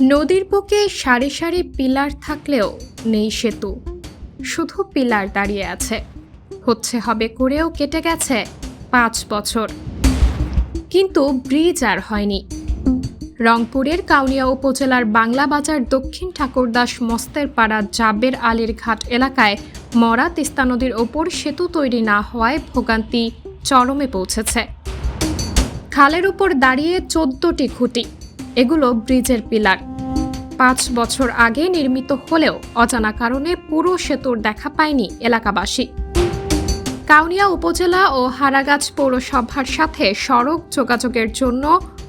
নদীর বুকে সারি সারি পিলার থাকলেও নেই সেতু, শুধু পিলার দাঁড়িয়ে আছে। হচ্ছে হবে করেও কেটে গেছে 5 বছর, কিন্তু ব্রিজ আর হয়নি। রংপুরের কাউনিয়া উপজেলার বাংলা বাজার দক্ষিণ ঠাকুরদাস মস্তের পাড়া জাবের আলীর ঘাট এলাকায় মরা তিস্তা নদীর ওপর সেতু তৈরি না হওয়ায় ভোগান্তি চরমে পৌঁছেছে। খালের উপর দাঁড়িয়ে 14টি খুঁটি, এগুলো ব্রিজের পিলার। 5 বছর আগে নির্মিত হলেও অজানা কারণে পুরো সেতুর দেখা পায়নি এলাকাবাসী। কাউনিয়া উপজেলা ও হারাগাছ পৌরসভার সাথে সড়ক যোগাযোগের জন্য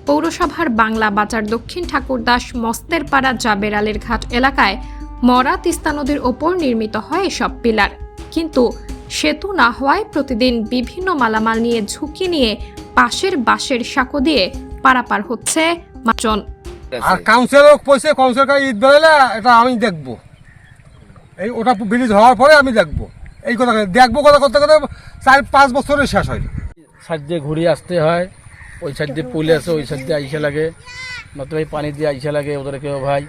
পৌরসভার বাংলা বাজার দক্ষিণ ঠাকুরদাস মস্তের পাড়া জাবের আলীর ঘাট এলাকায় মরা তিস্তা নদীর ওপর নির্মিত হয় এসব পিলার। কিন্তু সেতু না হওয়ায় প্রতিদিন বিভিন্ন মালামাল নিয়ে ঝুঁকি নিয়ে পাশের বাঁশের সাঁকো দিয়ে পারাপার হচ্ছে মানুষজন। আর কাউন্সিলর পয়সা কাউন্সিলর ঈদ বেলালে এটা আমি দেখবো, এই ওটা ব্রিজ হওয়ার পরে আমি দেখবো। এই কথা দেখবো কথা করতে করতে 4-5 বছরের শেষ হয়। সাইড দিয়ে ঘুরিয়ে আসতে হয়, ওই সাইড দিয়ে পুল আছে, ওই সাইড দিয়ে আইসা লাগে, নয়তো এই পানি দিয়ে আইসা লাগে ওদেরকেও ভাই।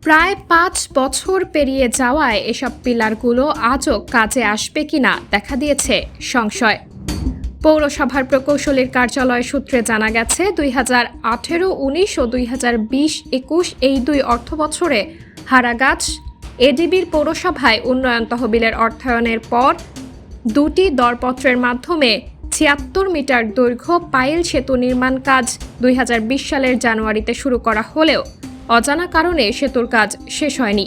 প্রায় 5 বছর পেরিয়ে যাওয়ায় এসব পিলারগুলো আজও কাজে আসবে কিনা দেখা দিয়েছে সংশয়। পৌরসভার প্রকৌশলীর কার্যালয় সূত্রে জানা গেছে 2018-19 ও 2020-21 এই 2 অর্থবছরে হারাগাছ এডিবির পৌরসভায় উন্নয়ন তহবিলের অর্থায়নের পর 2টি দরপত্রের মাধ্যমে 76 মিটার দৈর্ঘ্য পাইল সেতু নির্মাণ কাজ 2020 সালের জানুয়ারিতে শুরু করা হলেও অজানা কারণে সেতুর কাজ শেষ হয়নি।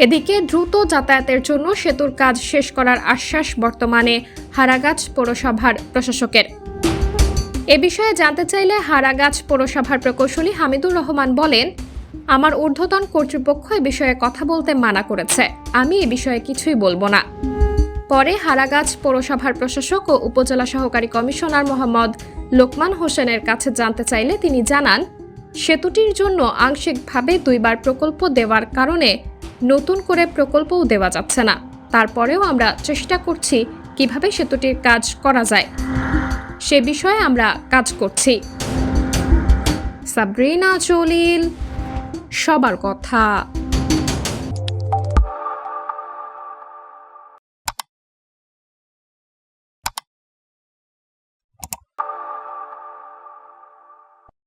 এদিকে দ্রুত যাতায়াতের জন্য সেতুর কাজ শেষ করার আশ্বাস বর্তমানে হারাগাছ পৌরসভার প্রশাসকের। এ বিষয়ে জানতে চাইলে হারাগাছ পৌরসভার প্রকৌশলী হামিদুর রহমান বলেন, আমার ঊর্ধ্বতন কর্তৃপক্ষ এ বিষয়ে কথা বলতে মানা করেছে, আমি এ বিষয়ে কিছুই বলবো না। পরে হারাগাছ পৌরসভার প্রশাসক ও উপজেলা সহকারী কমিশনার মোহাম্মদ লোকমান হোসেনের কাছে জানতে চাইলে তিনি জানান, সেতুটির জন্য আংশিকভাবে 2 বার প্রকল্প দেওয়ার কারণে নতুন করে প্রকল্পও দেওয়া যাচ্ছে না। তারপরেও আমরা চেষ্টা করছি কিভাবে সেতুটির কাজ করা যায়, সে বিষয়ে আমরা কাজ করছি। সাবরিনা জলিল, সবার কথা।